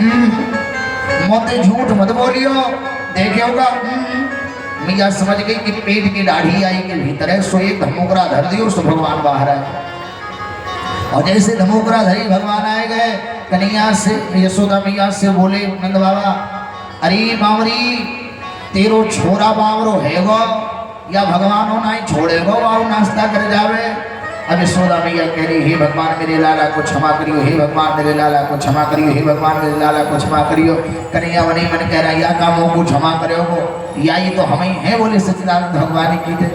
मोते झूठ मत बोलियो, देखे होगा। मैया समझ गई कि पेट की दाढ़ी आई के भीतर है, सो एक धमोकरा धर दियो, सो भगवान बाहर आए। और जैसे धमोकरा धरी भगवान आए गए, कन्हैया से यशोदा मैया से बोले नंद बाबा, अरे बावरी तेरो छोरा बावरो है गो या भगवान हो नहीं छोड़ेगो, आओ नाश्ता कर जावे। अब यशोदा मैया कह रही, हे भगवान मेरे लाला को क्षमा करियो, हे भगवान मेरे लाला को क्षमा करियो, हे भगवान मेरे लाला को क्षमा करियो। कन्हैया मनी मन कह रहा, या कामों को क्षमा करो हो, या ये तो हम ही हैं बोले सच्चिदानंद भगवान की थे।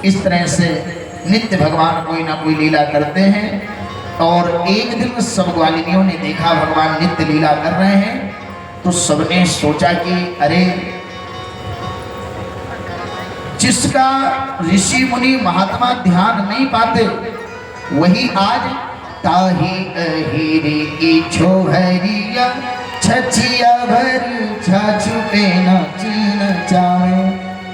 इस तरह से नित्य भगवान कोई ना कोई लीला करते हैं। और एक दिन सब ग्वालिनियों ने देखा भगवान नित्य लीला कर रहे हैं, तो सबने सोचा कि अरे जिसका ऋषि मुनि महात्मा ध्यान नहीं पाते, वही आज ताही अहिरे की छोहरिया छचिया भर छाछू पे न चीन चावे,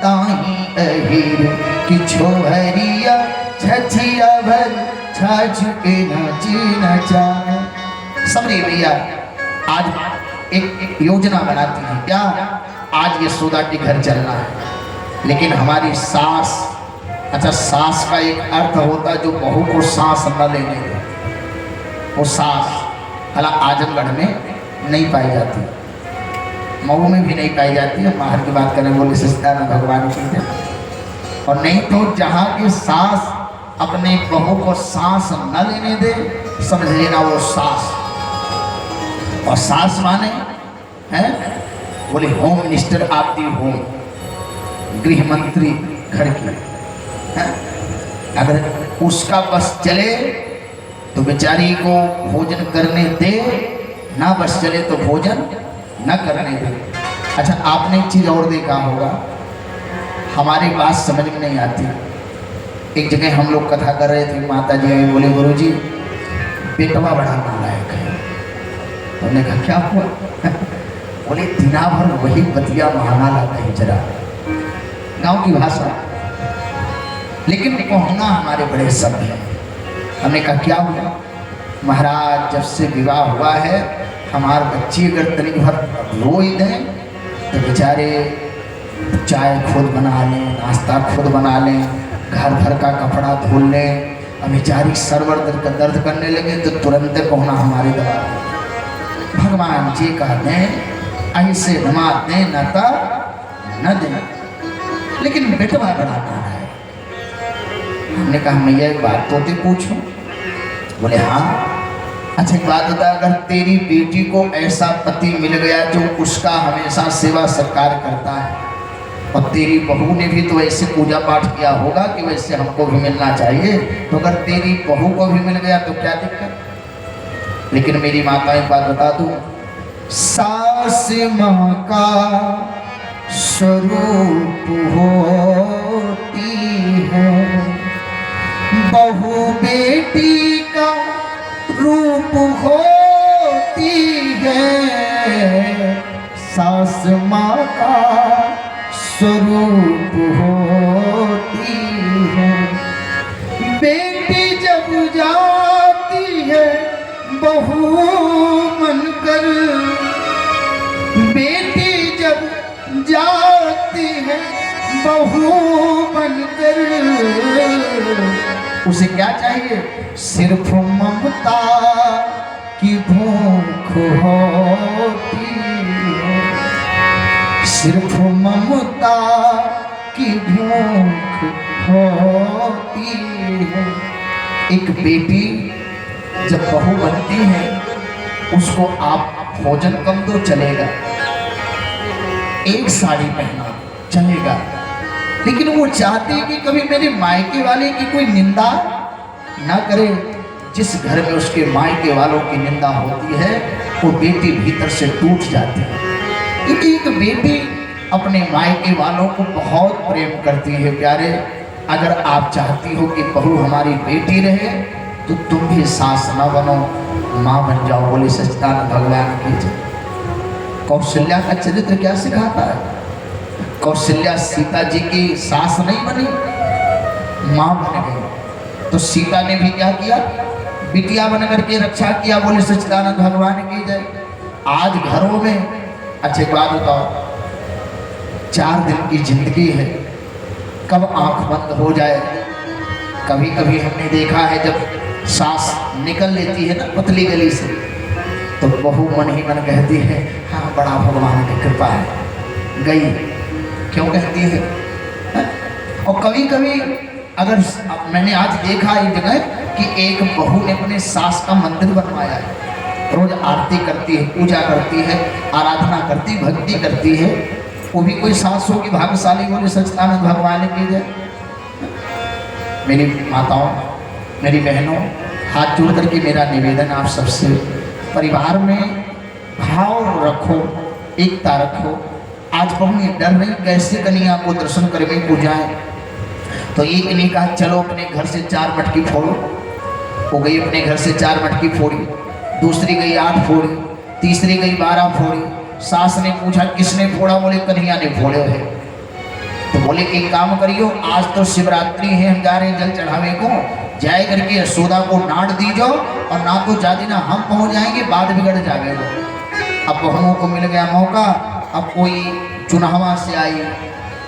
ताही अहिरे की छोहरिया छचिया भर छाछू पे न चीन चावे। समझे भैया, आज एक योजना बनाती है क्या, आज यशोदा के घर चलना है, लेकिन हमारी सास, अच्छा सास का एक अर्थ होता है जो बहू को सांस न लेने दे, वो सास भला आजमगढ़ में नहीं पाई जाती, मऊ में भी नहीं पाई जाती है, बाहर की बात करें बोले सच्चिदानंद भगवान की है। और नहीं तो जहाँ की सास अपने बहू को सांस न लेने दे, समझ लेना वो सास। और सास माने हैं बोले होम मिनिस्टर आपकी होम, गृह मंत्री घर की है। अगर उसका बस चले तो बेचारी को भोजन करने दे, ना बस चले तो भोजन न करने दे। अच्छा आपने एक चीज़ और देखा होगा, हमारी बात समझ में नहीं आती। एक जगह हम लोग कथा कर रहे थे, माता जी आई बोले गुरु जी बेटवा बड़ा नालायक है। तो हमने कहा क्या हुआ? बोले दिना भर वही बतिया महाना लाता है, जरा गांव की भाषा, लेकिन कहना हमारे बड़े शब्द हैं। हमने कहा क्या हुआ? महाराज जब से विवाह हुआ है, हमारे बच्चे अगर तनिक भर रो ही दें तो बेचारे चाय खुद बना लें, नाश्ता खुद बना लें, घर भर का कपड़ा धो लें, अब बेचारी सरवर दर्द करने लगे तो तुरंत पहुना हमारे दवा दें। भगवान जी का दें ऐसे नमाज दें न दें, लेकिन बेटवा बड़ा नाना है। हमने कहा मैया एक बात तो ते पूछूं। बोले हाँ। अच्छा एक बात बता, अगर तेरी बेटी को ऐसा पति मिल गया जो उसका हमेशा सेवा सत्कार करता है, और तेरी बहू ने भी तो ऐसे पूजा पाठ किया होगा कि वैसे हमको भी मिलना चाहिए, तो अगर तेरी बहू को भी मिल गया तो क्या दिक्कत? लेकिन मेरी माता एक बात बता दूं, सास माँ का स्वरूप होती है, बहू बेटी का रूप होती है, सास माँ का स्वरूप होती है। बेटी जब जाती है बहू बनकर, बेटी जब जाती है बहू बनकर, उसे क्या चाहिए? सिर्फ ममता की भूख होती है, सिर्फ ममता की भूख होती है। एक बेटी जब बहू बनती है, उसको आप भोजन कम तो चलेगा, एक साड़ी पहना चलेगा, लेकिन वो चाहती है कि कभी मेरे मायके वाले की कोई निंदा ना करे। जिस घर में उसके मायके वालों की निंदा होती है, वो बेटी भीतर से टूट जाती है। क्योंकि एक बेटी अपने मायके वालों को बहुत प्रेम करती है। प्यारे, अगर आप चाहती हो कि बहू हमारी बेटी रहे, तो तुम भी सास न बनो, माँ बन जाओ। बोले सच्चिदानंद भगवान की जय। कौशल्या का चरित्र क्या सिखाता है? कौशल्या सीता जी की सास नहीं बनी, माँ बन गई। तो सीता ने भी क्या किया? बिटिया बन करके रक्षा किया। बोले सच्चिदानंद भगवान की जय। आज घरों में, अच्छे बात बताओ, 4 दिन की जिंदगी है, कब आंख बंद हो जाए। कभी कभी हमने देखा है जब सांस निकल लेती है ना पतली गली से, तो बहू मन ही मन कहती है हाँ बड़ा भगवान की कृपा है, गई। क्यों कहती है? और कभी कभी अगर मैंने आज देखा एक जगह कि एक बहू ने अपने सास का मंदिर बनवाया है, रोज आरती करती है, पूजा करती है, आराधना करती, भक्ति करती है। वो भी कोई सास होगी भाग्यशाली, बोले सच्चिदानंद भगवान की जय। मेरी माताओं, मेरी बहनों, हाथ जोड़ करके मेरा निवेदन आप सबसे, परिवार में भाव रखो, एकता रखो। आज बहू ये डर रही कैसे कन्या को दर्शन करके पूजाएं, तो एक ने कहा चलो अपने घर से 4 मटकी फोड़ो। वो गई अपने घर से 4 मटकी फोड़ी, दूसरी गई 8 फोड़ी, तीसरी गई 12 फोड़ी। सास ने पूछा किसने फोड़ा? बोले कन्हैया ने फोड़े है। तो बोले एक काम करियो, आज तो शिवरात्रि है, हम जा रहे हैं जल चढ़ावे को, जाए करके यशोदा को डांट दीजो, और ना तो जाती ना हम पहुंच जाएंगे, बात बिगड़ जाएगा। अब बहुओं को मिल गया मौका। अब कोई चुनावा से आई,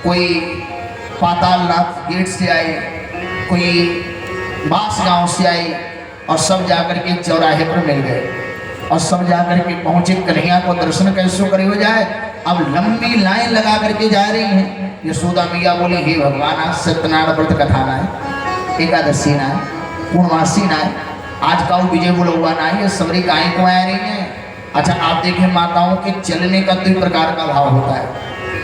कोई पातालनाथ गेट से आई, कोई बास गांव से आई, और सब जाकर के चौराहे पर मिल गए, और सब जाकर के पहुंचे। कन्हैया को दर्शन कैसे करे हो जाए? अब लंबी लाइन लगा करके जा रही हैं। यशोदा मैया बोली हे भगवान, आज सत्यनारायण व्रत कथा ना है, एकादशी ना है, पूर्णमासी ना है, आज का विजय बुलवा ना है, सबरी गाय को आ रही है। अच्छा आप देखें माताओं के चलने का 2 प्रकार का भाव होता है।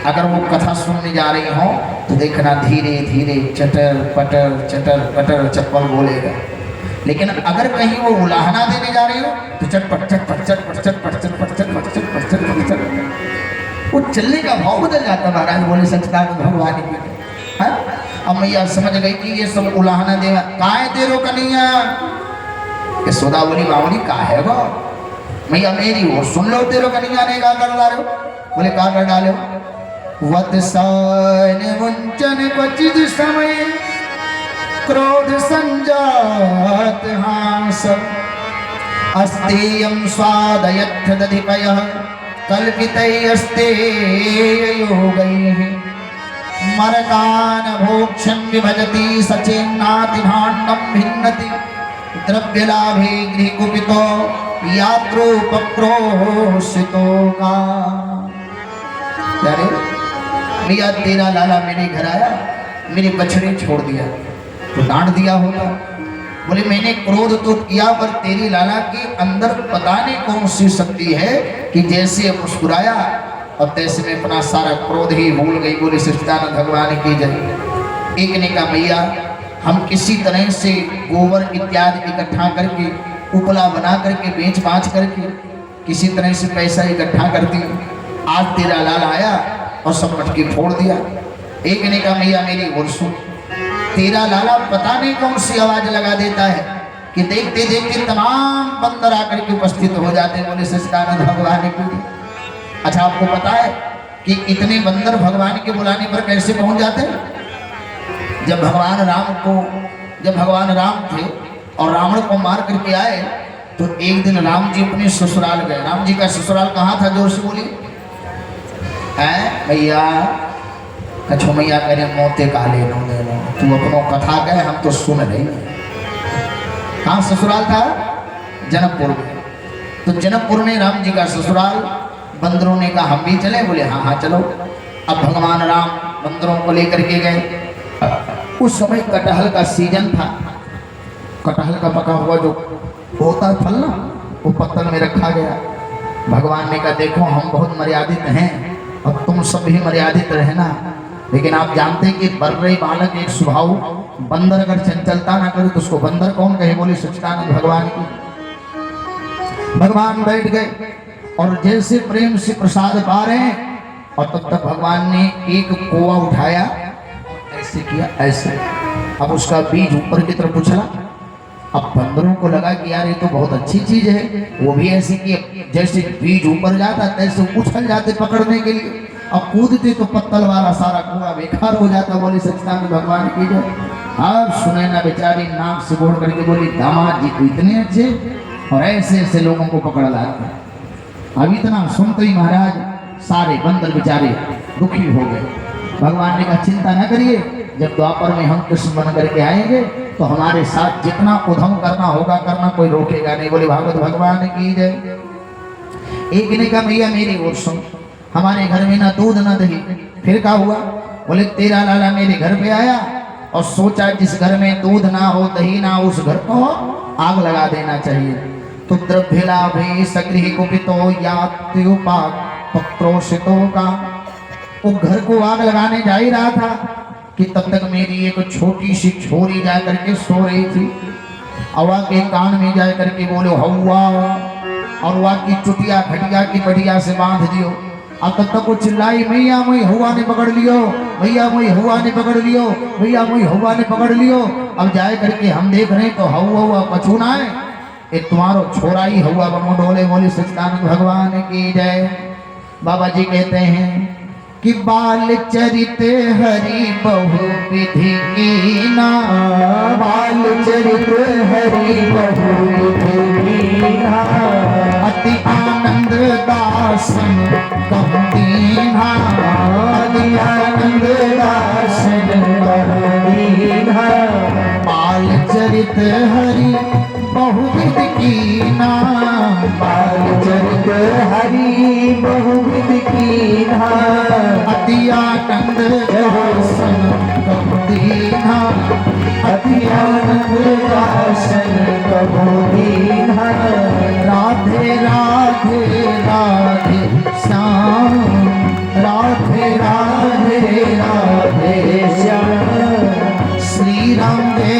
अगर वो कथा सुनने जा रही हो तो देखना धीरे धीरे चटर पटर चप्पल बोलेगा। लेकिन अगर कहीं वो उलाहना देने जा रही हो तो चटपट चटपट चटपट चटपट चटपट चटपट चटपट चटपट चटपट, वो चलने का भाव बदल जाता। महाराज बोले सच्चिदानंद भगवान की। अब मैया समझ गई कि ये सब उलाहना देगा। काहे तेरो कन्हैया? यशोदा बोली बावली काहे गो? मैया मेरी वो सुन लो, तेरो कन्हैया ने का कर डालो? बोले का कर डालो? वत्सान मुंचन क्वचिद समय क्रोध संजात हास अस्तेयं स्वादयथ दधिपयः कल्पितैस्ते योगैः मरकान भोक्षन् विभजति सचेन्नाति भाण्डं भिन्नति द्रव्यलाभे गृहकुपितो यात्रोपक्रोशितो का। यारे भैया तेरा लाला मेरे घर आया, मेरे बछड़े छोड़ दिया तो डांट दिया होगा। बोले मैंने क्रोध तो किया, पर तेरी लाला के अंदर पता नहीं कौन सी शक्ति है कि जैसे मुस्कुराया और तैसे में अपना सारा क्रोध ही भूल गई। बोले सच्चिदानंद भगवान की जय। एक ने कहा भैया हम किसी तरह से गोबर इत्यादि इकट्ठा करके उपला बना करके बेच बाँच करके किसी तरह से पैसा इकट्ठा करती। आज तेरा लाल आया और सब मटकी फोड़ दिया। एक ने कहा भैया मेरी और सुन, तेरा लाला पता नहीं कौन सी आवाज लगा देता है कि देखते देखते तमाम बंदर आकर के उपस्थित हो जाते हैं। बोले सच्चिदानंद भगवान की। अच्छा आपको पता है कि इतने बंदर भगवान के बुलाने पर कैसे पहुंच जाते हैं? जब भगवान राम थे और रावण को मार करके आए तो एक दिन राम जी अपने ससुराल गए। राम जी का ससुराल कहाँ था? जोर से बोली। है भैया कछो मैया करे मोते का ले लो तू अपनो कथा कहे, हम तो सुन रहे। कहाँ ससुराल था? जनकपुर में। तो जनकपुर में राम जी का ससुराल। बंदरों ने कहा हम भी चले? बोले हाँ हाँ चलो। अब भगवान राम बंदरों को लेकर के गए। उस समय कटहल का सीजन था। कटहल का पका हुआ जो होता है फल ना, वो पत्तल में रखा गया। भगवान ने कहा देखो हम बहुत मर्यादित हैं और तुम सब भी मर्यादित रहना, लेकिन आप जानते हैं कि बर्रे बालक एक स्वभाव, बंदर अगर चंचलता ना करे तो उसको बंदर कौन कहे? बोले सच्चिदानंद भगवान की। भगवान बैठ गए और जैसे प्रेम से प्रसाद पा रहे हैं और तब तक भगवान ने एक कोवा उठाया, ऐसे किया ऐसे। अब उसका बीज ऊपर की तरफ उछला। अब बंदरों को लगा कि यार ये तो बहुत अच्छी चीज है। वो भी ऐसे कि जैसे बीज ऊपर जाता तैसे उछल जाते पकड़ने के लिए। अब कूदते तो पत्तल वाला सारा कूड़ा बेकार हो जाता। बोली सच्चिदानंद भगवान की जो। अब सुनैना बेचारी नाक से बोल करके बोली दामाद जी तो इतने अच्छे और ऐसे ऐसे लोगों को पकड़ लाते। अब इतना सुनते ही महाराज सारे बंदर बेचारे दुखी हो गए। भगवान ने कहा चिंता न करिए, जब द्वापर में हम कृष्ण बन करके आएंगे तो हमारे साथ जितना उधम करना होगा करना, कोई रोकेगा नहीं। बोले भागवत भगवान की जय। एक ने कहा भैया मेरी ओर सुन, हमारे घर में ना दूध ना दही। फिर क्या हुआ? बोले तेरा लाला मेरे घर पे आया और सोचा जिस घर में दूध ना हो दही ना हो उस घर को आग लगा देना चाहिए। तो द्रव्य लाभे सगृह कुपितो यात्युपाक पत्रोषितो का, वो घर को आग लगाने जा ही रहा था कि तब तक मेरी एक छोटी सी छोरी जा करके सो रही थी। अवा के कान में जा करके बोलो हवा, और वह की चुटिया खटिया की बढ़िया से बांध दियो। अब तब तक वो चिल्लाई मैया मुई हुआ ने पकड़ लियो, भैया मुई हुआ ने पकड़ लियो, भैया मुई हुआ ने पकड़ लियो। अब जाए करके हम देख रहे तो हुआ पछूना है, ये तुम्हारो छोरा ही हुआ बमो डोले। बोले सच्चिदानंद भगवान की जय। बाबा जी कहते हैं कि बाल चरित हरि बहु विधि कीना, बाल चरित हरि बहु विधि कीना, अति आनंद दासन कम दीन्हा, अति आनंद दासन कम दीन्हा। बाल चरित हरि बहु विधि कीना, बाल चरित हरि बहु विधि कीना, अति आनंद दासन कम दीन्हा, अति आनंद दासन कम दीन्हा। राधे राधे राधे श्याम, राधे राधे राधे श्याम, श्री राम जय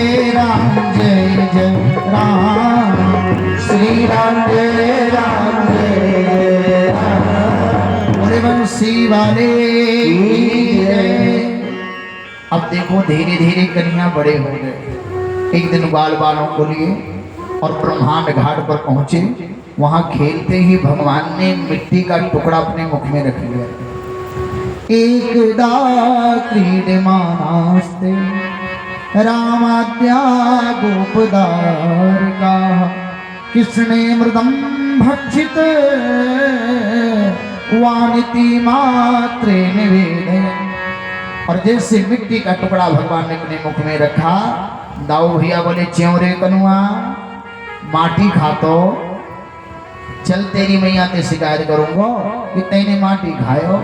जय राम, श्री राम जय राम। बोले बंसी वाले। अब देखो धीरे धीरे कन्या बड़े हो गए। एक दिन बाल बालों को लिए और ब्रह्मांड घाट पर पहुंचे। वहां खेलते ही भगवान ने मिट्टी का टुकड़ा अपने मुख में रख लिया। एकदा क्रीडमानास्ते रामाद्या गोपदारिका, कृष्णे मृदम भक्षित वानिति मात्रे निवेदय। और जैसे मिट्टी का टुकड़ा भगवान ने अपने मुख में रखा, दाऊ भैया बोले च्यों रे कनुआ माटी खातो, चल तेरी मैया ते शिकायत करूंगा कि तैने माटी खायो।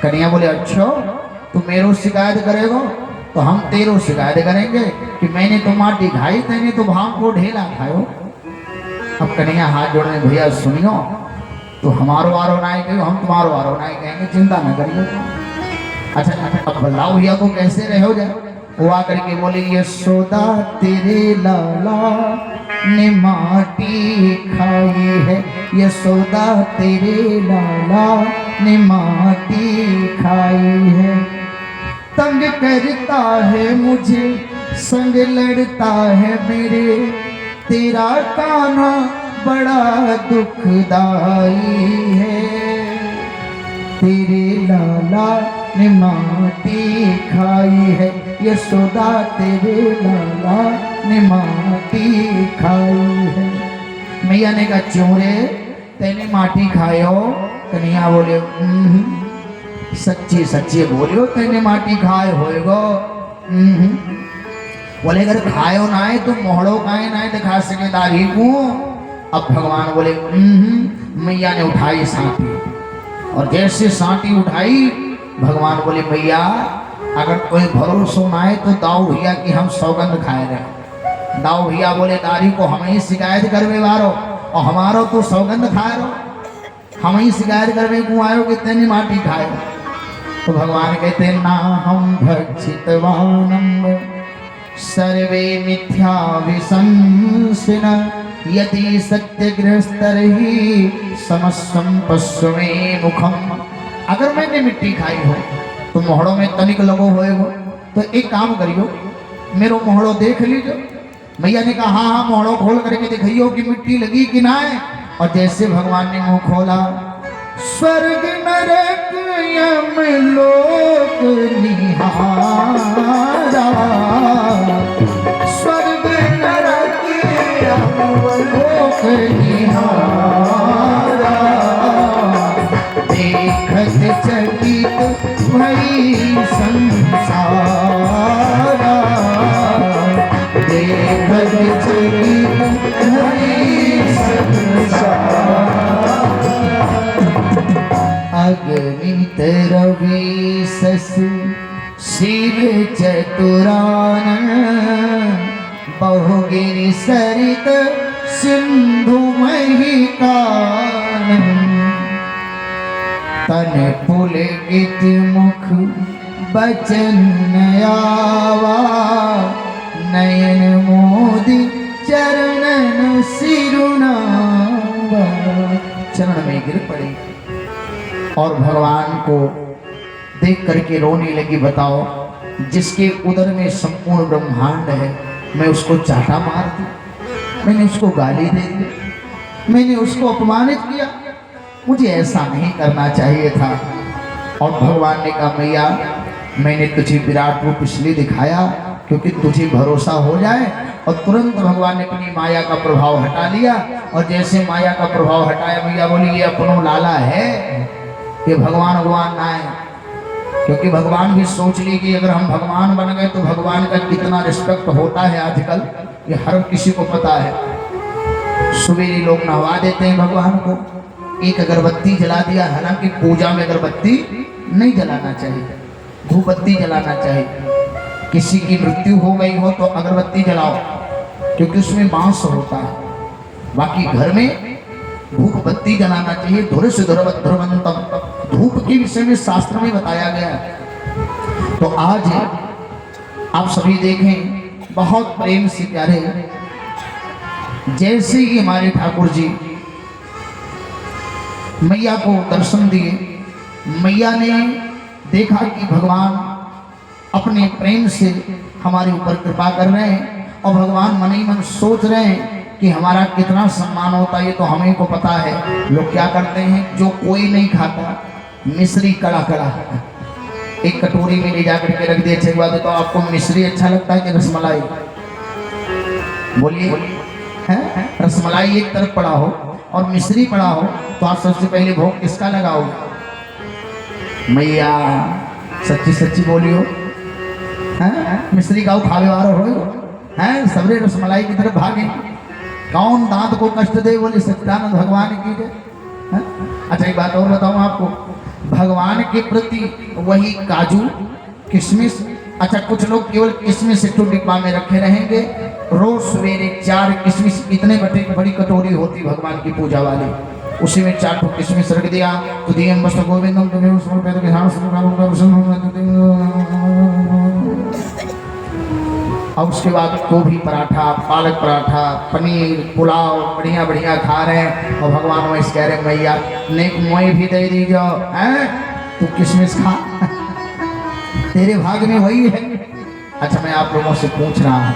कन्या बोले अच्छा तू मेरो शिकायत करेगो तो हम तेरो शिकायत करेंगे कि मैंने तो माटी खाई, तैने तो भांग को ढेला खायो। अब कन्या हाथ जोड़ने भैया सुनियो, तो हमारो आरो नाय कहो, हम तुम्हारो आरो नाय कहेंगे, चिंता न करियो। अच्छा अब लाओ भैया को कैसे रहो जाए। वो आकर के बोले यशोदा तेरे लाला ने माटी खाई है, यशोदा तेरे लाला ने माटी खाई है। तंग करता है मुझे संग लड़ता है मेरे, तेरा कान्हा बड़ा दुखदाई है। तेरे लाला ने माटी खाई है, यशोदा तेरे लाला ने माटी खाई है। मैया ने कहा क्यों रे तेने माटी खायो? कन्हैया बोले सच्ची सच्ची बोलियो तेने माटी खाए होएगो। बोले अगर खायो ना है तो मोहड़ो काहे ना है दिखा सके दाढ़ी को। अब भगवान बोले मैया ने उठाई सांटी, और जैसे सांटी उठाई भगवान बोले मैया अगर कोई भरोसा ना है तो दाऊ भैया की हम सौगंध खाए रहे। दाऊ भैया बोले दाढ़ी को हम ही शिकायत करवे वारो, और हमारो तो सौगंध खाए रहो, हम ही शिकायत करवे को आयो कि तेने माटी खाए। तो भगवान कहते ना हम भक्षितवानम सर्वे मिथ्या विशंसिन, यदि सत्यग्रस्तरहि समस्वं पश्चिमे मुखम। अगर मैंने मिट्टी खाई हो तो मोहड़ों में तनिक लगो होएगो, तो एक काम करियो मेरो मोहड़ो देख लीजिए। मैया ने कहा हाँ मोहड़ो खोल करके दिखाइयो कि मिट्टी लगी कि ना है। और जैसे भगवान ने मुंह खोला, स्वर्ग नरक यम लोक निहारा, स्वर्ग नरक यम लोक निहारा। शिव चतुरानन बहुगिरि सरित सिंधु महिकानन तन पुलकित मुख बचन आवा नयन मोदी चरणन सिरुनावा। चरण में गिर पड़ी और भगवान को देख करके रोने लगी। बताओ, जिसके उदर में संपूर्ण ब्रह्मांड है, मैं उसको चाटा मार दूं, मैंने उसको गाली दे दी, मैंने उसको अपमानित किया, मुझे ऐसा नहीं करना चाहिए था। और भगवान ने कहा, मैया मैंने तुझे विराट रूप इसलिए दिखाया क्योंकि तुझे भरोसा हो जाए। और तुरंत भगवान ने अपनी माया का प्रभाव हटा लिया। और जैसे माया का प्रभाव हटाया, मैया बोली ये अपनो लाला है, ये भगवान भगवान ना है। क्योंकि भगवान भी सोच ली कि अगर हम भगवान बन गए तो भगवान का कितना रिस्पेक्ट होता है आजकल, ये हर किसी को पता है। सवेरे लोग नहवा देते हैं भगवान को, एक अगरबत्ती जला दिया। हालांकि पूजा में अगरबत्ती नहीं जलाना चाहिए, धूपबत्ती जलाना चाहिए। किसी की मृत्यु हो गई हो तो अगरबत्ती जलाओ, क्योंकि उसमें बांस होता है। बाकी घर में धूपबत्ती जलाना चाहिए। धुर से ध्रुवंतम, धूप के विषय में शास्त्र में बताया गया है। तो आज आप सभी देखें, बहुत प्रेम से प्यारे, जैसे ही हमारे ठाकुर जी मैया को दर्शन दिए, मैया ने देखा कि भगवान अपने प्रेम से हमारे ऊपर कृपा कर रहे हैं। और भगवान मन ही मन सोच रहे हैं कि हमारा कितना सम्मान होता है, ये तो हमें को पता है। लोग क्या करते हैं, जो कोई नहीं खाता, मिश्री कड़ा कड़ा एक कटोरी में ले जाकर के रख दिए। अच्छे बात है, तो आपको मिश्री अच्छा लगता है कि रसमलाई? बोलिए, है रसमलाई एक तरफ पड़ा हो और मिश्री पड़ा हो, तो आप सबसे पहले भोग किसका लगाओगे? मैया सच्ची सच्ची बोलियो, हैं? मिश्री का खावे वाला हो हैं, सबरे रसमलाई की तरफ भागे। कौन दांत को कष्ट दे? बोले सच्चिदानंद भगवान की जय। अच्छा एक बात और बताऊं आपको, भगवान के प्रति वही काजू किशमिश, अच्छा कुछ लोग केवल किशमिश एक डिब्बा में रखे रहेंगे। रोज सवेरे 4 किशमिश, इतने बड़ी कटोरी होती भगवान की पूजा वाली, उसी में 4 किशमिश रख दिया। तो दिए मस्त गोविंदम और उसके बाद गोभी पराठा, पालक पराठा, पनीर, पुलाव बढ़िया बढ़िया खा रहे हैं। और भगवान वैसे कह रहे मैया नेक मोई भी दे दी जाओ, हैं तू किशमिश खा, तेरे भाग में वही है। अच्छा मैं आप लोगों से पूछ रहा हूँ,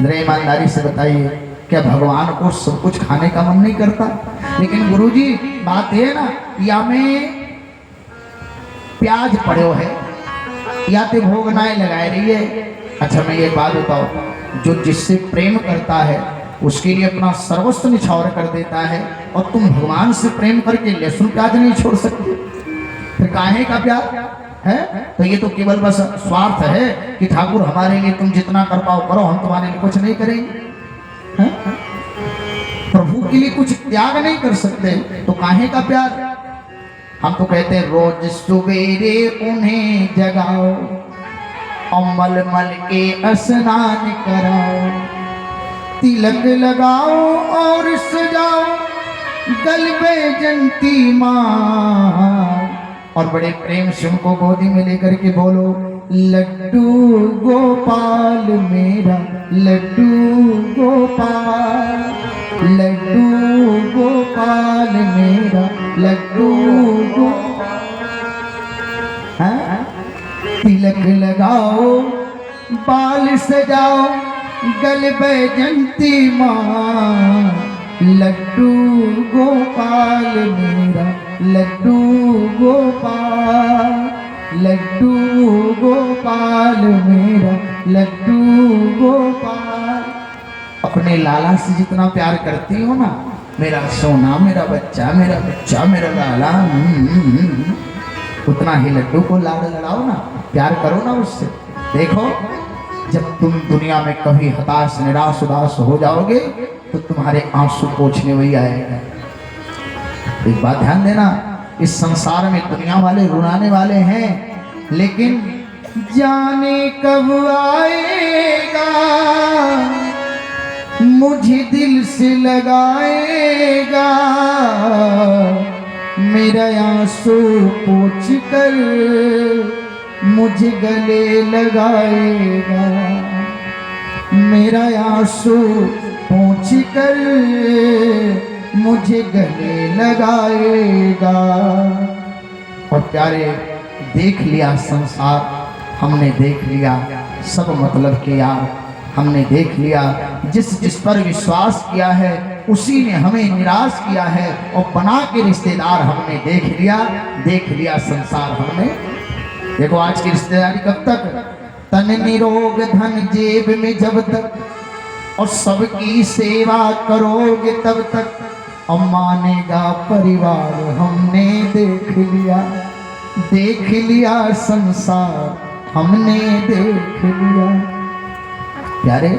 जरा ईमानदारी से बताइए, क्या भगवान को सब कुछ खाने का मन नहीं करता? लेकिन गुरुजी बात ये ना, या में प्याज पड़ो है या तो भोग नाए लगाए रही है। अच्छा मैं ये बात बताओ, जो जिससे प्रेम करता है उसके लिए अपना सर्वस्व निछावर कर देता है, और तुम भगवान से प्रेम करके लहसुन प्याज नहीं छोड़ सकते, फिर काहे का प्यार है? तो ये तो केवल बस स्वार्थ है कि ठाकुर हमारे लिए तुम जितना कर पाओ करो, हम तुम्हारे लिए कुछ नहीं करेंगे। है? प्रभु के लिए कुछ त्याग नहीं कर सकते, तो काहे का प्यार? हम तो कहते हैं रोज सवेरे उन्हें जगाओ, अमल मल के स्नान कराओ, तिलक लगाओ और सजाओ, गल में जंती माँ। और बड़े प्रेम से उनको गोदी में लेकर के बोलो, लड्डू गोपाल मेरा लड्डू गोपाल, लड्डू गोपाल मेरा लड्डू गोपाल। तिलक लगाओ, बाल सजाओ, गल बैजंती माँ, लड्डू गोपाल मेरा लड्डू गोपाल, लड्डू गोपाल मेरा लड्डू गोपाल। अपने लाला से जितना प्यार करती हो ना, मेरा सोना मेरा बच्चा मेरा लाला, उतना ही लड्डू को लाड लड़ाओ ना, प्यार करो ना उससे। देखो जब तुम दुनिया में कभी हताश निराश उदास हो जाओगे तो तुम्हारे आंसू पोंछने वही आएगा। एक बात ध्यान देना, इस संसार में दुनिया वाले रुलाने वाले हैं, लेकिन जाने कब आएगा, मुझे दिल से लगाएगा, मेरा आंसू पोंछ कर मुझे गले लगाएगा, मेरा आंसू पोंछ कर मुझे गले लगाएगा। और प्यारे, देख लिया संसार, हमने देख लिया सब मतलब के यार, हमने देख लिया जिस जिस पर विश्वास किया है उसी ने हमें निराश किया है, और बना के रिश्तेदार हमने देख लिया संसार हमने। देखो आज की रिश्तेदारी कब तक, तन निरोग धन जेब में जब तक, और सबकी सेवा करोगे तब तक, और मानेगा परिवार हमने देख लिया संसार हमने देख लिया। प्यारे,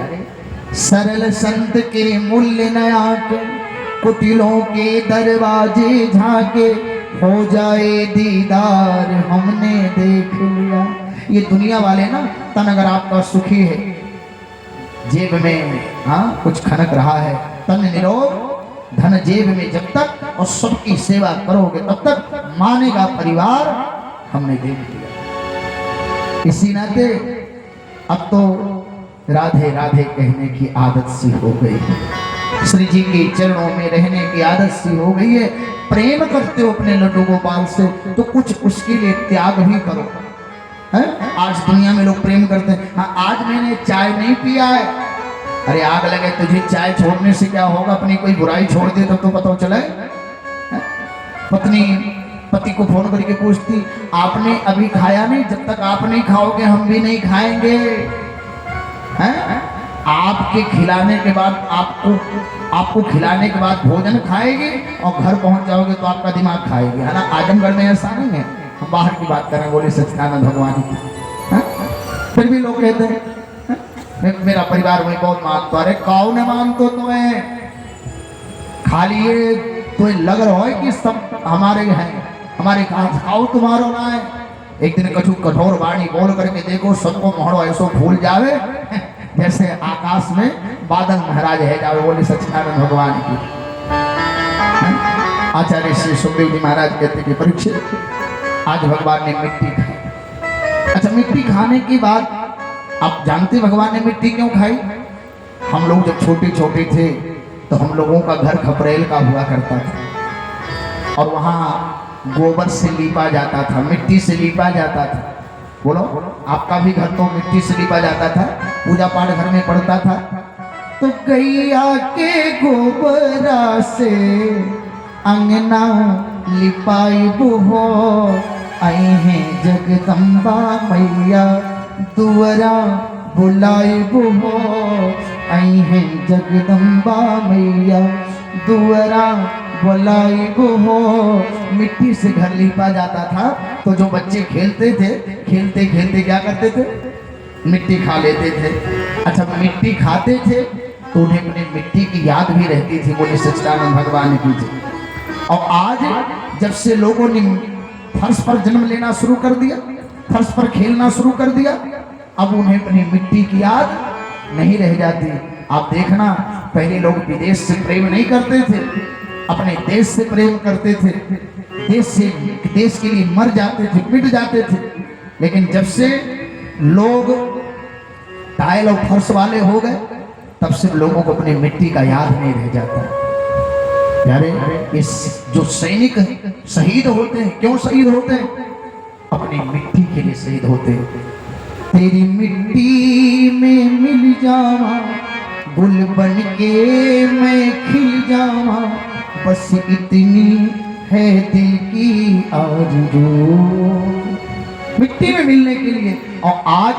सरल संत के मूल्य नया के, कुटिलों के दरवाजे झांके, हो जाए दीदार हमने देख लिया। ये दुनिया वाले ना, तन अगर आपका सुखी है, जेब में कुछ खनक रहा है, तन निरोग धन जेब में जब तक, और सबकी सेवा करोगे तब तक, मानेगा परिवार हमने देख लिया। इसी नाते अब तो राधे राधे कहने की आदत सी हो गई है, श्री जी के चरणों में रहने की आदत सी हो गई है। प्रेम करते हो अपने लड्डू गोपाल से तो कुछ उसके लिए त्याग भी करो। है? आज दुनिया में लोग प्रेम करते हैं, हाँ आज मैंने चाय नहीं पिया है, अरे आग लगे तुझे, चाय छोड़ने से क्या होगा, अपनी कोई बुराई छोड़ दे तब तो पता चले। पत्नी पति को फोन करके पूछती, आपने अभी खाया नहीं, जब तक आप नहीं खाओगे हम भी नहीं खाएंगे। हैं? आपके खिलाने के बाद आपको खिलाने के बाद भोजन खाएगी, और घर पहुंच जाओगे तो आपका दिमाग खाएगी, है ना। आजमगढ़ में ऐसा नहीं है, हम बाहर की बात करें, बोले सच्चिदानंद भगवान की। फिर भी लोग कहते हैं मेरा परिवार में बहुत मानता, अरे कौ ने मानतो तो है, खाली ये तो लग रहा है कि सब हमारे हैं, हमारे खाओ तुम्हारो ना है। एक दिन कछु कठोर वाणी बोल करके देखो, सबको मोहड़ो ऐसो फूल जावे जैसे आकाश में बादल महाराज है जावे, बोले सच्चिदानंद भगवान की। आचार्य श्री सुखदेव जी महाराज कहते कि परीक्षित, आज भगवान ने मिट्टी खाई। अच्छा, मिट्टी खाने के बाद आप जानते भगवान ने मिट्टी क्यों खाई? हम लोग जब छोटे छोटे थे तो हम लोगों का घर खपरेल का हुआ करता था, और वहाँ गोबर से लीपा जाता था, मिट्टी से लीपा जाता था। बोलो, आपका भी घर तो मिट्टी से लीपा जाता था, पूजा पाठ घर में पड़ता था। तो गैया के गोबरा से अंगना लिपाई हो, आई हैं जगदम्बा मैया दुआरा बुलाई हो, आई हैं जगदम्बा मैया दुआरा बुलाई हो। मिट्टी से घर लीपा जाता था, तो जो बच्चे खेलते थे, खेलते खेलते क्या करते थे, मिट्टी खा लेते थे। अच्छा, मिट्टी खाते थे तो उन्हें अपनी मिट्टी की याद भी रहती थी, बोले सच्चिदानंद भगवान की जी। और आज जब से लोगों ने फर्श पर जन्म लेना शुरू कर दिया, फर्श पर खेलना शुरू कर दिया, अब उन्हें अपनी मिट्टी की याद नहीं रह जाती। आप देखना, पहले लोग विदेश से प्रेम नहीं करते थे, अपने देश से प्रेम करते थे, देश के लिए मर जाते थे, मिट जाते थे। लेकिन जब से लोग टाइल और फर्श वाले हो गए, तब से लोगों को अपनी मिट्टी का याद नहीं रह जाता। यारे, इस जो सैनिक शहीद होते हैं, क्यों शहीद होते हैं? अपनी मिट्टी के लिए शहीद होते हैं। तेरी मिट्टी में मिल जावा, गुल बन के मैं खिल जावा, बस इतनी है दिल की आरज़ू, मिट्टी में मिलने के लिए। और आज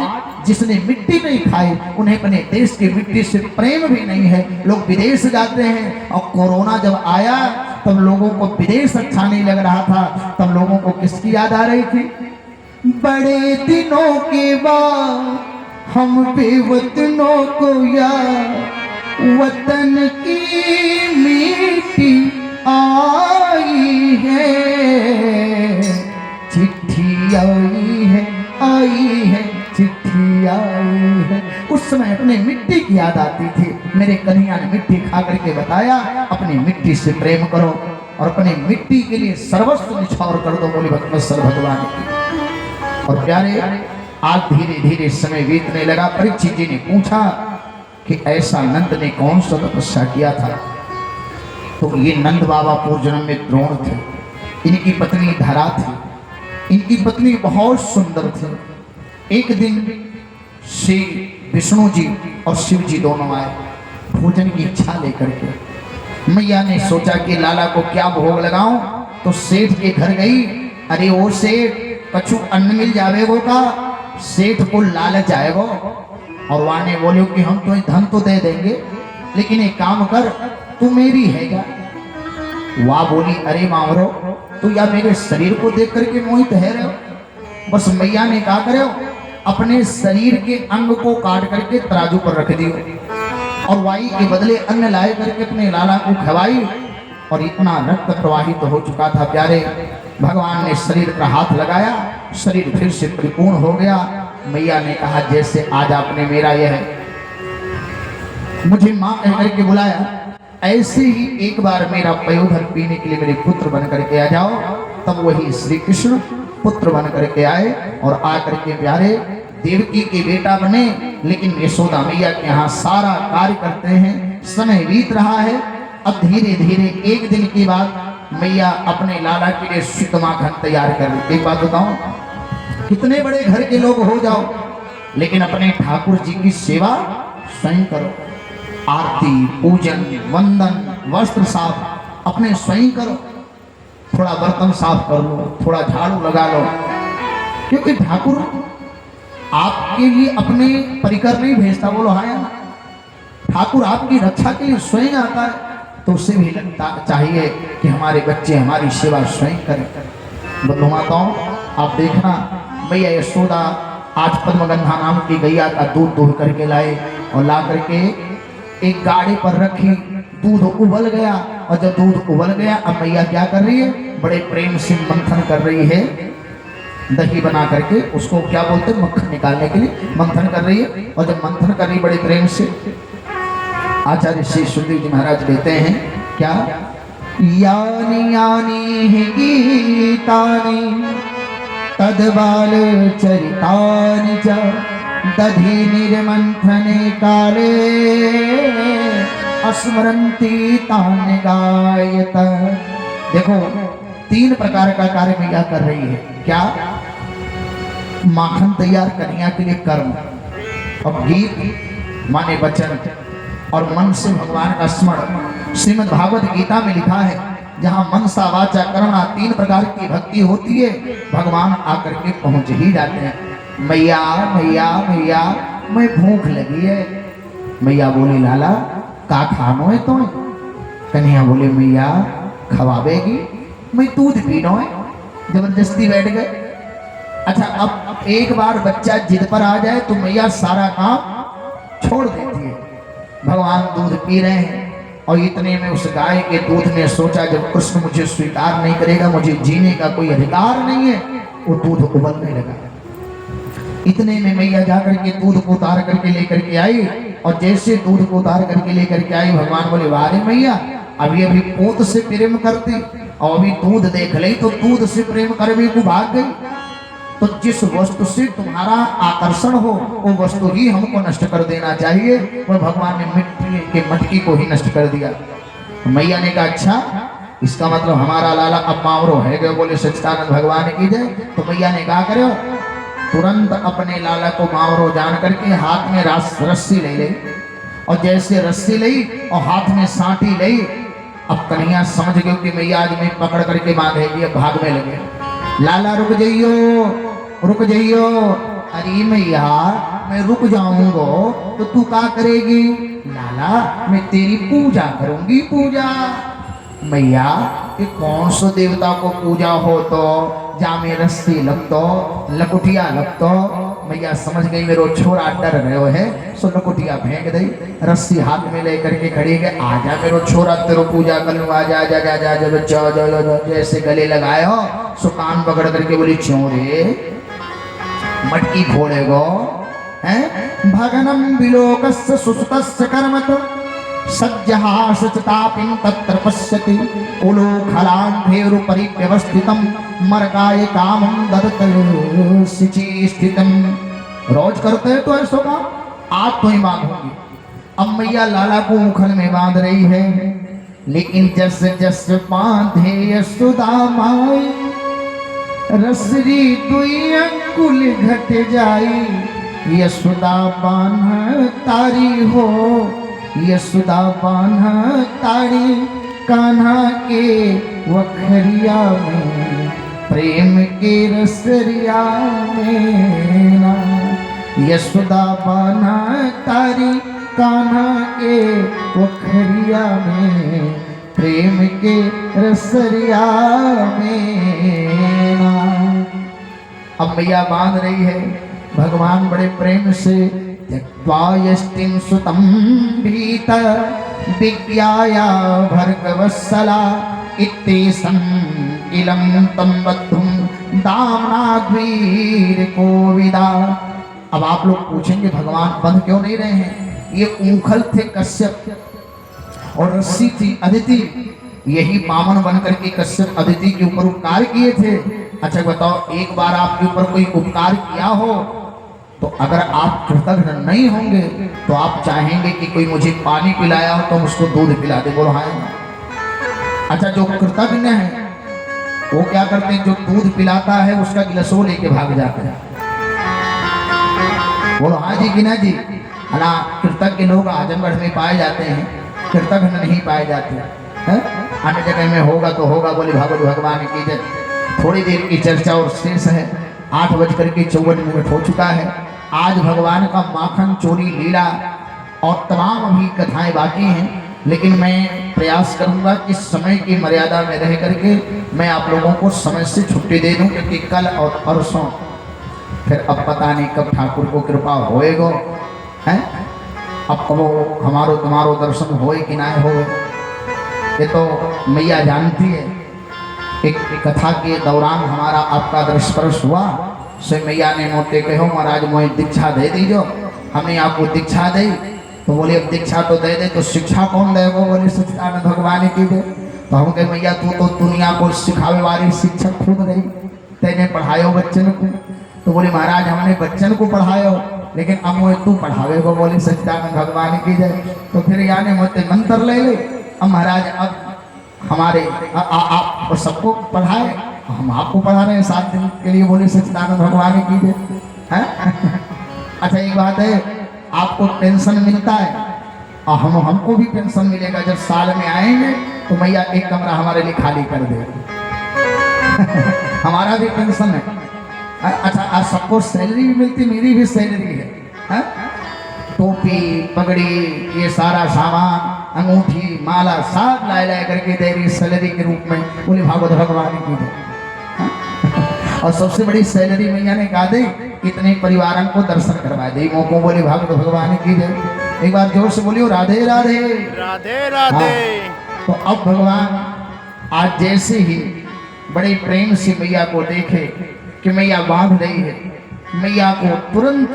जिसने मिट्टी नहीं खाई, उन्हें अपने देश की मिट्टी से प्रेम भी नहीं है। लोग विदेश जाते हैं, और कोरोना जब आया तब लोगों को विदेश अच्छा नहीं लग रहा था, तब लोगों को किसकी याद आ रही थी? बड़े दिनों के बाद हम बेवतनों को याद, वतन की मिट्टी आई है, चिट्ठी आई है अपने मिट्टी की याद आती थी। मेरे कन्हैया ने मिट्टी खा करके बताया अपनी मिट्टी से प्रेम करो और अपने मिट्टी के लिए सर्वस्व निछावर कर दो, बोले भक्तवत्सल भगवान की। और प्यारे आज धीरे धीरे समय बीतने लगा। परीक्षित जी ने पूछा कि ऐसा नंद ने कौन सा तपस्या किया था? तो ये नंद बाबा पूर्व जन्म में द्रोण थे, इनकी पत्नी धरा थी, इनकी पत्नी बहुत सुंदर थी। एक दिन श्री विष्णु जी और शिव जी दोनों आए भोजन की इच्छा लेकर के। मैया ने सोचा कि लाला को क्या भोग लगाऊं, तो सेठ के घर गई। अरे वो सेठ कछु अन्न मिल जावेगो का? सेठ को लालच आएगो और वहां ने बोले कि हम तो धन तो दे देंगे, लेकिन एक काम कर, तू मेरी है क्या? वाह बोली, अरे मावरो तू या मेरे शरीर को देख करके मोहित है रहे हो? बस मैया ने कहा करे अपने शरीर के अंग को काट करके तराजू पर रख दियो और वाई के बदले अन्न लाए करके अपने लाला को खवाई। और इतना रक्त प्रवाहित तो हो चुका था प्यारे, भगवान ने शरीर पर हाथ लगाया, शरीर फिर से परिपूर्ण हो गया। मैया ने कहा जैसे आज आपने मेरा यह मुझे माँ कह करके बुलाया, ऐसे ही एक बार मेरा पयोधर पीने के लिए मेरे पुत्र बन करके आ जाओ। तब वही श्री कृष्ण पुत्र बन करके आए और आकर के प्यारे देवकी के बेटा बने। लेकिन यशोदा मैया के यहाँ सारा कार्य करते हैं। समय बीत रहा है। अब धीरे धीरे एक दिन के बाद मैया अपने लाला के लिए शुद्ध माखन तैयार कर। एक बात बताऊं, कितने बड़े घर के लोग हो जाओ, लेकिन अपने ठाकुर जी की सेवा स्वयं करो। आरती, पूजन, वंदन, वस्त्र साफ अपने स्वयं करो। थोड़ा बर्तन साफ कर लो, थोड़ा झाड़ू लगा लो, क्योंकि ठाकुर आपके लिए अपने परिकर नहीं भेजता। बोलो हाँ, ठाकुर आपकी रक्षा के लिए स्वयं आता है। तो उसे भी लगता चाहिए कि हमारे बच्चे हमारी सेवा स्वयं करें। बंधु माताओं, आप देखना मैया यशोदा आज पद्मगंधा नाम की गैया का दूध दूह करके लाए और ला करके एक गाड़ी पर रखी। दूध उबल गया और जब दूध उबल गया अब मैया क्या कर रही है, बड़े प्रेम से मंथन कर रही है। दही बना करके उसको क्या बोलते हैं, मक्खन निकालने के लिए मंथन कर रही है। और जब मंथन कर रही बड़े प्रेम से, आचार्य श्री सुखदेव जी महाराज कहते हैं क्या, यानी यानी ही गीतानि तद्बाल चरितानि च दधि निर्मंथने काले अस्मरन्ति तानि गायत। देखो 3 प्रकार का कार्य मैया कर रही है। क्या? माखन तैयार कन्या के लिए कर्म, और गीत माने वचन, और मन से भगवान का स्मरण। श्रीमद् भागवत गीता में लिखा है जहाँ मनसा वाचा कर्मणा 3 प्रकार की भक्ति होती है, भगवान आकर के पहुंच ही जाते हैं। मैया मैया मैया मैं भूख लगी है। मैया बोली लाला का खानो है तो? कन्हैया बोले मैया खवाबेगी, मैं दूध पीनो है। जबरदस्ती बैठ गए। अच्छा, अब एक बार बच्चा जिद पर आ जाए तो मैया सारा काम छोड़ देती है। भगवान दूध पी रहे हैं और इतने में उस गाय के दूध ने सोचा जब कृष्ण मुझे स्वीकार नहीं करेगा, मुझे जीने का कोई अधिकार नहीं है, वो दूध उबलने लगा। इतने में मैया जाकर के दूध को उतार करके लेकर के आई, और जैसे दूध को उतार करके लेकर के आई, भगवान बोले वारे मैया अभी पूत से प्रेम करती और अभी दूध देख ली तो दूध से प्रेम कर भी को भाग गई। तो जिस वस्तु से तुम्हारा आकर्षण हो वो वस्तु ही हमको नष्ट कर देना चाहिए। वह भगवान ने मिट्टी के मटकी को ही नष्ट कर दिया। मैया ने कहा अच्छा, इसका मतलब हमारा लाला अब मावरो है गए। बोले सच्चिदानंद भगवान की जय। तो मैया ने कहा करो, तुरंत अपने लाला को मावरो जान करके हाथ में रस्सी ले ली, और जैसे रस्सी ली और हाथ में सांटी ली, अब कन्हैया समझ गए कि मैया आज मैं पकड़ करके बांधेगी। अब भागने लगे। लाला रुक जाइयो, रुक जाइयो। अरे मैया मैं रुक जाऊंगा तो तू क्या करेगी? लाला मैं तेरी पूजा करूंगी, पूजा। मैया ये कौन सो देवता को पूजा हो तो जा में रस्सी लगतो, लकुटिया लगतो। मैया समझ गई मेरो छोरा डर रहे है, सो लकुटिया फेंक दी, रस्सी हाथ में लेकर के खड़ी गए। आजा मेरो छोरा तेरो पूजा कर लूँ, आजा जा जा जा जा बच्चा जा। जैसे गले लगाए सो कान पकड़ करके बोली क्यों रे मटकी फोड़ेगो? हैं भगनम विलोकस्य सुसुतस्य कर्मत सज्जहासचतापिं तत्र पश्यति उलोखलान्धेरुपरि व्यवस्थितं मरकाय कामं ददत सिचि स्थितम्। रोज करते हैं तो ऐसा काम, आज तो ही मांगूंगी। अब मैया लाला को उखल में बांध रही है, लेकिन जस जस बांधे यशोदा माई रसरी दुई अंकुल घट जाई। यशोदा बान्ह तारी हो, यशोदा बान्ह तारी कान्हा के वखरिया में प्रेम के रसरिया में ना। यशोदा बान्ह तारी कान्हा के वखरिया में प्रेम के रसरिया में ना। अब मैया बांध रही है, भगवान बड़े प्रेम से त्यक्त्वा यष्टिं सुतं भीत विज्ञाया भर्गवत्सला इत्येषं इलं तं बद्धुं दाम्नाद्वीर कोविदा। अब आप लोग पूछेंगे भगवान बंध क्यों नहीं रहे हैं? ये ऊखल थे कश्यप और रस्सी थी अदिति, यही पावन बनकर के कश्यप अदिति के ऊपर उपकार किए थे। अच्छा बताओ, एक बार आपके ऊपर कोई उपकार किया हो तो अगर आप कृतज्ञ नहीं होंगे तो आप चाहेंगे कि कोई मुझे पानी पिलाया हो तो उसको दूध पिला दे, बोलो हाँ। अच्छा, जो कृतज्ञ है वो क्या करते हैं, जो दूध पिलाता है उसका गिलासो लेके भाग जाते हैं, बोलो हाँ जी कि ना जी। अला कृतज्ञ लोग आजमगढ़ में पाए जाते हैं, कृतज्ञ नहीं पाए जाते हैं। अन्य जगह में होगा तो होगा, बोले भागवत भगवान की जय। थोड़ी देर की चर्चा और शेष है, 8:54 हो चुका है। आज भगवान का माखन चोरी लीला और तमाम अभी कथाएं बाकी हैं, लेकिन मैं प्रयास करूंगा कि समय की मर्यादा में रह करके मैं आप लोगों को समय से छुट्टी दे दूं, क्योंकि कल और परसों फिर अब पता नहीं कब ठाकुर को कृपा होएगो हैं। अब वो हमारो तुम्हारो दर्शन होए कि ना होए ये तो मैया जानती है। एक कथा के दौरान हमारा आपका दृष्पर्श हुआ, से मैया ने मोटे कहो महाराज मोहे दीक्षा दे दीजो, हमने आपको दीक्षा दी। तो बोले अब दीक्षा तो दे दे तो शिक्षा कौन देगा? बोले सच्चिदानंद भगवान की दे। तो हम कहे मैया तू तो दुनिया को सिखावे वाली शिक्षक खुद रही, तेने पढ़ायो बच्चन को। तो बोले महाराज हमने बच्चन को पढ़ायो, लेकिन अब मोहे तू पढ़ावे को, बोले सच्चिदानंद भगवान की जय। तो फिर यानी मोते मंत्र ले ले, अब महाराज अब हमारे आप सबको पढ़ाए, हम आपको पढ़ा रहे हैं 7 दिन के लिए, बोले सच्चिदानंद भगवान की जय हैं। अच्छा एक बात है, आपको पेंशन मिलता है और हमको भी पेंशन मिलेगा। जब साल में आएंगे तो मैया एक कमरा हमारे लिए खाली कर देगी। हमारा भी पेंशन है। अच्छा आज सबको सैलरी भी मिलती, मेरी भी सैलरी है। टोपी पगड़ी ये सारा सामान अंगूठी माला सब लाए लाए करके दे रही सैलरी के रूप में, बोले भागवत भगवान की जय। और सबसे बड़ी सैलरी मैया ने कहा दे कितने परिवारों को दर्शन करवा दे मौकों, बोले भागवत भगवान की जय। एक बार जोर से बोलियो राधे राधे राधे राधे। तो अब भगवान आज जैसे ही बड़े प्रेम से मैया को देखे कि मैया बांध रही है, मैया को तुरंत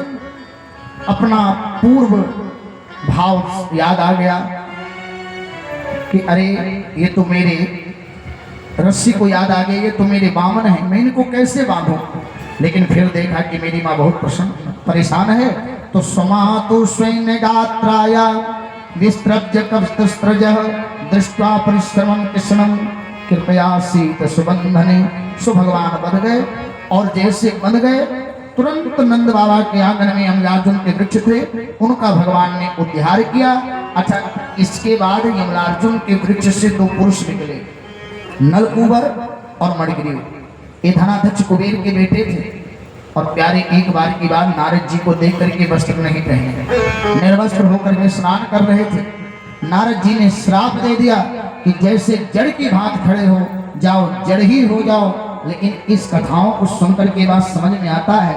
अपना पूर्व भाव याद आ गया कि अरे ये तो मेरे रस्सी को याद आ गई, ये तो मेरे बामन है, मैं इनको कैसे बांधूं। लेकिन फिर देखा कि मेरी माँ बहुत परेशान है, तो समातु स्वयं गात्राया विस्त्रज्य कवस्त्रज दृष्ट्वा परिश्रमं कृष्णं कृपया शीत सुबंधने। सो भगवान बन गए और जैसे बन गए तुरंत नंद बाबा के आंगन में यमलार्जुन के वृक्ष थे, उनका भगवान ने उद्धार किया। अच्छा इसके बाद यमलार्जुन के वृक्ष से 2 पुरुष निकले, नलकूबर और मणिग्रीव। ये धनाध्यक्ष कुबेर के बेटे थे और प्यारे एक बार की बात नारद जी को देख करके वस्त्र नहीं पहने, निर्वस्त्र होकर वे स्नान कर रहे थे। नारद जी ने श्राप दे दिया कि जैसे जड़ की भांति खड़े हो जाओ, जड़ ही हो जाओ। लेकिन इस कथाओं को सुनकर के बाद समझ में आता है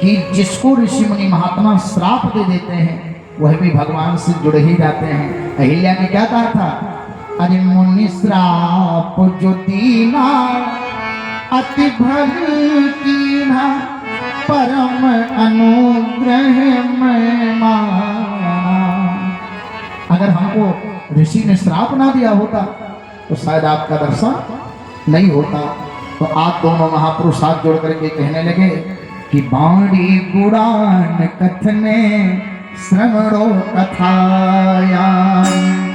कि जिसको ऋषि मुनि महात्मा श्राप दे देते हैं वह भी भगवान से जुड़ ही जाते हैं। अहिल्या ने क्या कहा था, अरे मुनि श्राप जो दीना अति भल कीना परम अनुग्रह ऋषि ने श्राप ना दिया होता तो शायद आपका दर्शन नहीं होता। तो आप दोनों महापुरुष हाथ जोड़ करके कहने लगे कि बाणी गुणान कथने श्रवणो कथाया।